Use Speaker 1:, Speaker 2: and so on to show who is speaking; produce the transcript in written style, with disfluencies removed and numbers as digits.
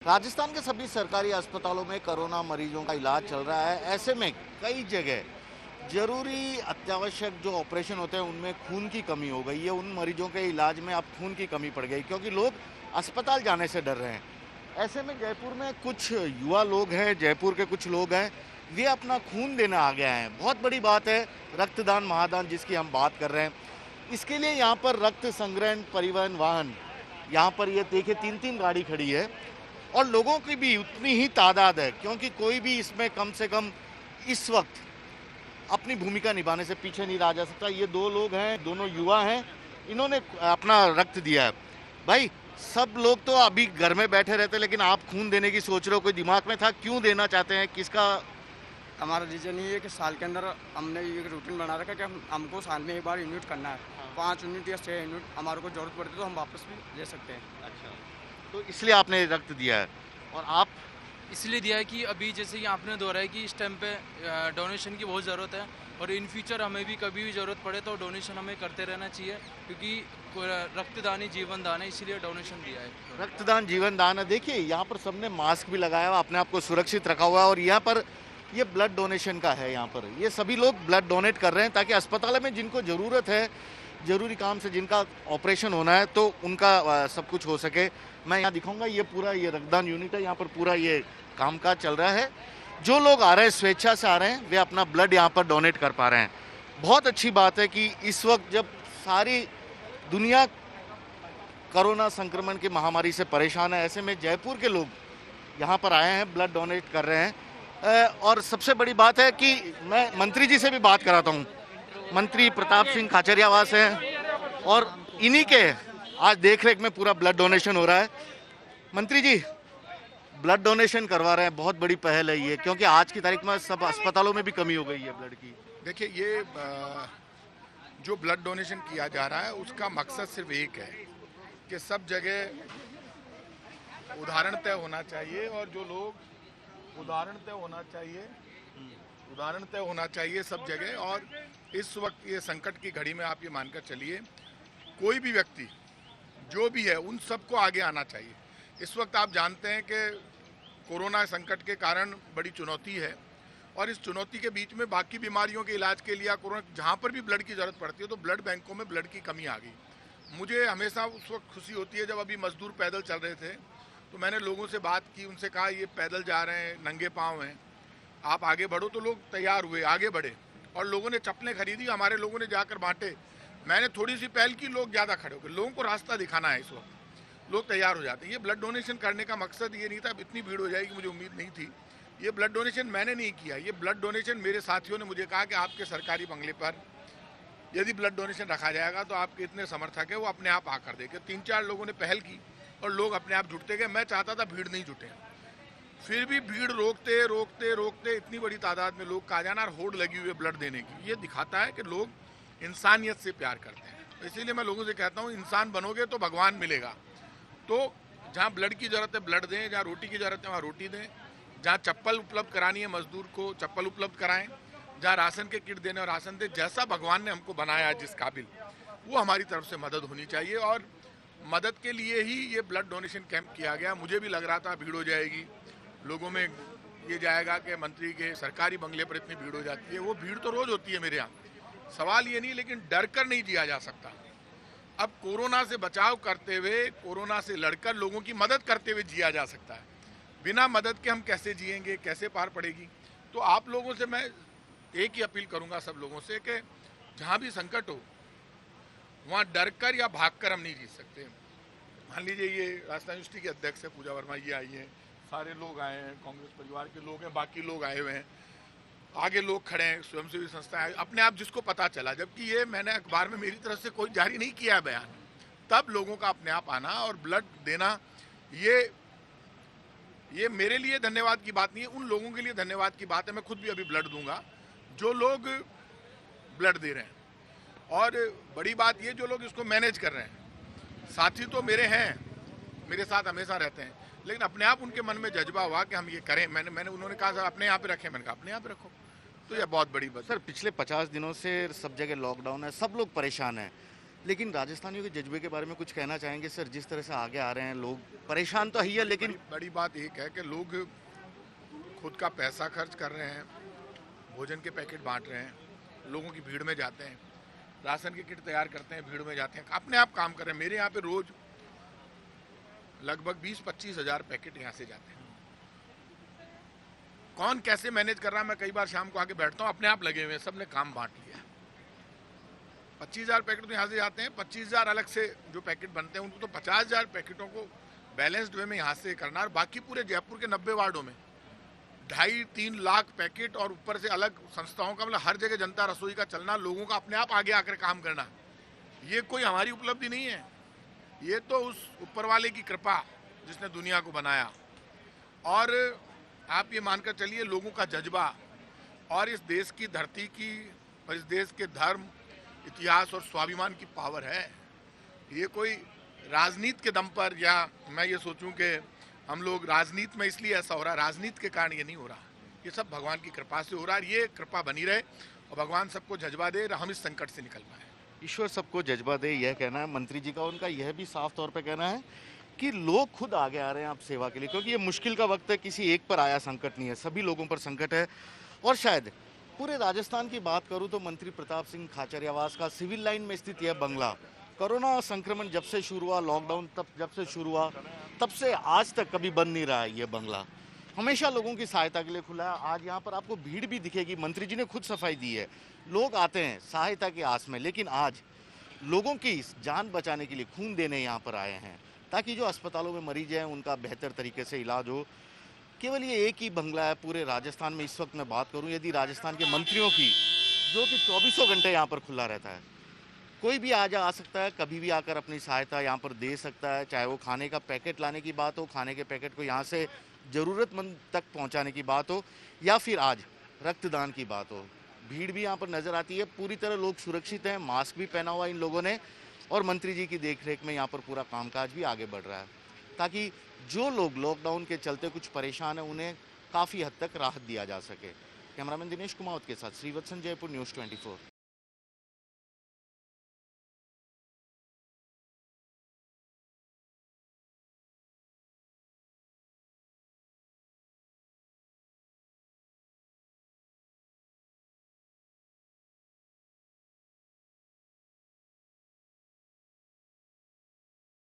Speaker 1: राजस्थान के सभी सरकारी अस्पतालों में कोरोना मरीजों का इलाज चल रहा है। ऐसे में कई जगह जरूरी अत्यावश्यक जो ऑपरेशन होते हैं उनमें खून की कमी हो गई है। उन मरीजों के इलाज में अब खून की कमी पड़ गई क्योंकि लोग अस्पताल जाने से डर रहे हैं। ऐसे में जयपुर में कुछ युवा लोग हैं, जयपुर के कुछ लोग हैं, वे अपना खून देने आ गए हैं। बहुत बड़ी बात है रक्तदान महादान जिसकी हम बात कर रहे हैं। इसके लिए यहाँ पर रक्त संग्रहण परिवहन वाहन, यहाँ पर ये देखिए 3-3 गाड़ी खड़ी है और लोगों की भी उतनी ही तादाद है क्योंकि कोई भी इसमें कम से कम इस वक्त अपनी भूमिका निभाने से पीछे नहीं रहा जा सकता। ये दो लोग हैं, दोनों युवा हैं, इन्होंने अपना रक्त दिया है। भाई, सब लोग तो अभी घर में बैठे रहते हैं लेकिन आप खून देने की सोच रहे हो, कोई दिमाग में था क्यों देना चाहते हैं, किसका?
Speaker 2: हमारा रीजन ये है कि साल के अंदर हमने ये रूटीन बना रखा है कि हमको साल में एक बार यूनिट करना है। 5 यूनिट या 6 यूनिट हमारे को जरूरत पड़ती है तो हम वापस भी ले सकते हैं।
Speaker 1: अच्छा, तो इसलिए आपने रक्त दिया है। और आप?
Speaker 3: इसलिए दिया है कि अभी जैसे कि आपने दोहराया कि इस टाइम पे डोनेशन की बहुत ज़रूरत है और इन फ्यूचर हमें भी कभी भी ज़रूरत पड़े तो डोनेशन हमें करते रहना चाहिए क्योंकि रक्तदान ही जीवन दान है, इसीलिए डोनेशन दिया है।
Speaker 1: रक्तदान जीवन दान है। देखिए यहाँ पर सबने मास्क भी लगाया हुआ, अपने आप को सुरक्षित रखा हुआ है और यहाँ पर ये ब्लड डोनेशन का है। यहाँ पर ये सभी लोग ब्लड डोनेट कर रहे हैं ताकि अस्पताल में जिनको ज़रूरत है, जरूरी काम से जिनका ऑपरेशन होना है तो उनका सब कुछ हो सके। मैं यहाँ दिखाऊंगा, ये पूरा ये रक्तदान यूनिट है। यहाँ पर पूरा ये कामकाज चल रहा है। जो लोग आ रहे हैं स्वेच्छा से आ रहे हैं, वे अपना ब्लड यहाँ पर डोनेट कर पा रहे हैं। बहुत अच्छी बात है कि इस वक्त जब सारी दुनिया कोरोना संक्रमण की महामारी से परेशान है, ऐसे में जयपुर के लोग यहाँ पर आए हैं, ब्लड डोनेट कर रहे हैं। और सबसे बड़ी बात है कि मैं मंत्री जी से भी बात कराता हूँ। मंत्री प्रताप सिंह खाचरियावास हैं और इन्हीं के आज देखरेख में पूरा ब्लड डोनेशन हो रहा है। मंत्री जी, ब्लड डोनेशन करवा रहे हैं, बहुत बड़ी पहल है ये क्योंकि आज की तारीख में सब अस्पतालों में भी कमी हो गई है ब्लड की।
Speaker 4: देखिए, ये जो ब्लड डोनेशन किया जा रहा है उसका मकसद सिर्फ एक है कि सब जगह उदाहरण तय होना चाहिए और जो लोग उदाहरण तय होना चाहिए सब जगह। और इस वक्त ये संकट की घड़ी में आप ये मानकर चलिए, कोई भी व्यक्ति जो भी है उन सबको आगे आना चाहिए। इस वक्त आप जानते हैं कि कोरोना संकट के कारण बड़ी चुनौती है और इस चुनौती के बीच में बाकी बीमारियों के इलाज के लिए कोरोना जहाँ पर भी ब्लड की ज़रूरत पड़ती है तो ब्लड बैंकों में ब्लड की कमी आ गई। मुझे हमेशा उस वक्त खुशी होती है जब अभी मजदूर पैदल चल रहे थे तो मैंने लोगों से बात की, उनसे कहा ये पैदल जा रहे हैं, नंगे पाँव हैं, आप आगे बढ़ो। तो लोग तैयार हुए, आगे बढ़े और लोगों ने चप्पलें खरीदी, हमारे लोगों ने जाकर बांटे। मैंने थोड़ी सी पहल की, लोग ज़्यादा खड़े हो गए। लोगों को रास्ता दिखाना है, इस वक्त लोग तैयार हो जाते हैं। ये ब्लड डोनेशन करने का मकसद ये नहीं था, इतनी भीड़ हो जाएगी मुझे उम्मीद नहीं थी। ये ब्लड डोनेशन मैंने नहीं किया, ये ब्लड डोनेशन मेरे साथियों ने मुझे कहा कि आपके सरकारी बंगले पर यदि ब्लड डोनेशन रखा जाएगा तो आपके इतने समर्थक है, वो अपने आप आकर देखे। 3-4 लोगों ने पहल की और लोग अपने आप जुटते गए। मैं चाहता था भीड़ नहीं जुटे, फिर भी भीड़ रोकते रोकते रोकते इतनी बड़ी तादाद में लोग का जाना और होड़ लगी हुई है ब्लड देने की। ये दिखाता है कि लोग इंसानियत से प्यार करते हैं। इसीलिए मैं लोगों से कहता हूँ, इंसान बनोगे तो भगवान मिलेगा। तो जहाँ ब्लड की ज़रूरत है ब्लड दें, जहाँ रोटी की ज़रूरत है वहाँ रोटी दें, जहाँ चप्पल उपलब्ध करानी है मजदूर को चप्पल उपलब्ध कराएं, जहाँ राशन के किट देने और राशन दें। जैसा भगवान ने हमको बनाया है जिस काबिल, वो हमारी तरफ से मदद होनी चाहिए और मदद के लिए ही ये ब्लड डोनेशन कैंप किया गया। मुझे भी लग रहा था भीड़ हो जाएगी, लोगों में ये जाएगा कि मंत्री के सरकारी बंगले पर इतनी भीड़ हो जाती है। वो भीड़ तो रोज़ होती है मेरे यहाँ, सवाल ये नहीं, लेकिन डर कर नहीं जिया जा सकता। अब कोरोना से बचाव करते हुए, कोरोना से लड़कर लोगों की मदद करते हुए जिया जा सकता है। बिना मदद के हम कैसे जिएंगे, कैसे पार पड़ेगी? तो आप लोगों से मैं एक ही अपील करूंगा सब लोगों से कि जहाँ भी संकट हो वहाँ डर कर या भाग कर हम नहीं जीत सकते। मान लीजिए ये राजस्थान यूनिवर्सिटी के अध्यक्ष है पूजा वर्मा, ये आई हैं, सारे लोग आए हैं, कांग्रेस परिवार के लोग हैं, बाकी लोग आए हुए हैं, आगे लोग खड़े हैं, स्वयंसेवी संस्थाएं, अपने आप जिसको पता चला, जबकि ये मैंने अखबार में मेरी तरफ से कोई जारी नहीं किया है बयान, तब लोगों का अपने आप आना और ब्लड देना, ये मेरे लिए धन्यवाद की बात नहीं है, उन लोगों के लिए धन्यवाद की बात है। मैं खुद भी अभी ब्लड दूंगा जो लोग ब्लड दे रहे हैं। और बड़ी बात ये, जो लोग इसको मैनेज कर रहे हैं, साथी तो मेरे हैं, मेरे साथ हमेशा रहते हैं, लेकिन अपने आप उनके मन में जज्बा हुआ कि हम ये करें। मैंने उन्होंने कहा सर अपने यहाँ पे रखें, मैंने कहा अपने यहाँ पे रखो। तो यह बहुत बड़ी बात।
Speaker 1: सर, पिछले 50 दिनों से सब जगह लॉकडाउन है, सब लोग परेशान हैं। लेकिन राजस्थानियों के जज्बे के बारे में कुछ कहना चाहेंगे सर? जिस तरह से आगे आ रहे हैं लोग, परेशान तो है ही है, लेकिन
Speaker 4: बड़ी बात एक है कि लोग खुद का पैसा खर्च कर रहे हैं, भोजन के पैकेट बांट रहे हैं, लोगों की भीड़ में जाते हैं, राशन की किट तैयार करते हैं, भीड़ में जाते हैं, अपने आप काम कर रहे हैं। मेरे यहाँ पे रोज लगभग 20-25 हज़ार पैकेट यहाँ से जाते हैं। कौन कैसे मैनेज कर रहा है, मैं कई बार शाम को आके बैठता हूँ, अपने आप लगे हुए हैं, सबने काम बांट लिया। 25,000 पैकेट तो यहाँ से जाते हैं, 25,000 अलग से जो पैकेट बनते हैं उनको तो 50,000 पैकेटों को बैलेंस्ड वे में यहाँ से करना, और बाकी पूरे जयपुर के 90 वार्डों में 2.5-3 लाख पैकेट, और ऊपर से अलग संस्थाओं का, मतलब हर जगह जनता रसोई का चलना, लोगों का अपने आप आगे आकर काम करना, ये कोई हमारी उपलब्धि नहीं है, ये तो उस ऊपर वाले की कृपा जिसने दुनिया को बनाया। और आप ये मानकर चलिए, लोगों का जज्बा और इस देश की धरती की और इस देश के धर्म, इतिहास और स्वाभिमान की पावर है। ये कोई राजनीति के दम पर, या मैं ये सोचूं कि हम लोग राजनीति में इसलिए ऐसा हो रहा है, राजनीति के कारण ये नहीं हो रहा, ये सब भगवान की कृपा से हो रहा है। ये कृपा बनी रहे और भगवान सबको जज्बा दे, हम इस संकट से निकल पाए।
Speaker 1: ईश्वर सबको जज्बा दे, यह कहना है मंत्री जी का। उनका यह भी साफ तौर पे कहना है कि लोग खुद आगे आ रहे हैं आप सेवा के लिए, क्योंकि ये मुश्किल का वक्त है, किसी एक पर आया संकट नहीं है, सभी लोगों पर संकट है। और शायद पूरे राजस्थान की बात करूं तो मंत्री प्रताप सिंह खाचरियावास का सिविल लाइन में स्थित यह बंगला, कोरोना संक्रमण जब से शुरू हुआ, लॉकडाउन जब से शुरू हुआ, तब से आज तक कभी बंद नहीं रहा है। ये बंगला हमेशा लोगों की सहायता के लिए खुला है। आज यहाँ पर आपको भीड़ भी दिखेगी, मंत्री जी ने खुद सफाई दी है, लोग आते हैं सहायता की आस में, लेकिन आज लोगों की जान बचाने के लिए खून देने यहाँ पर आए हैं, ताकि जो अस्पतालों में मरीज हैं उनका बेहतर तरीके से इलाज हो। केवल ये एक ही बंगला है पूरे राजस्थान में। इस वक्त मैं बात करूं यदि राजस्थान के मंत्रियों की, जो कि 24 घंटे यहाँ पर खुला रहता है, कोई भी आ सकता है, कभी भी आकर अपनी सहायता यहाँ पर दे सकता है। चाहे वो खाने का पैकेट लाने की बात हो, खाने के पैकेट को यहाँ से ज़रूरतमंद तक पहुँचाने की बात हो, या फिर आज रक्तदान की बात हो। भीड़ भी यहाँ पर नज़र आती है, पूरी तरह लोग सुरक्षित हैं, मास्क भी पहना हुआ इन लोगों ने, और मंत्री जी की देखरेख में यहाँ पर पूरा कामकाज भी आगे बढ़ रहा है, ताकि जो लोग लॉकडाउन के चलते कुछ परेशान हैं उन्हें काफ़ी हद तक राहत दिया जा सके। कैमरामैन दिनेश कुमावत के साथ श्रीवत्सन, जयपुर न्यूज़ 24।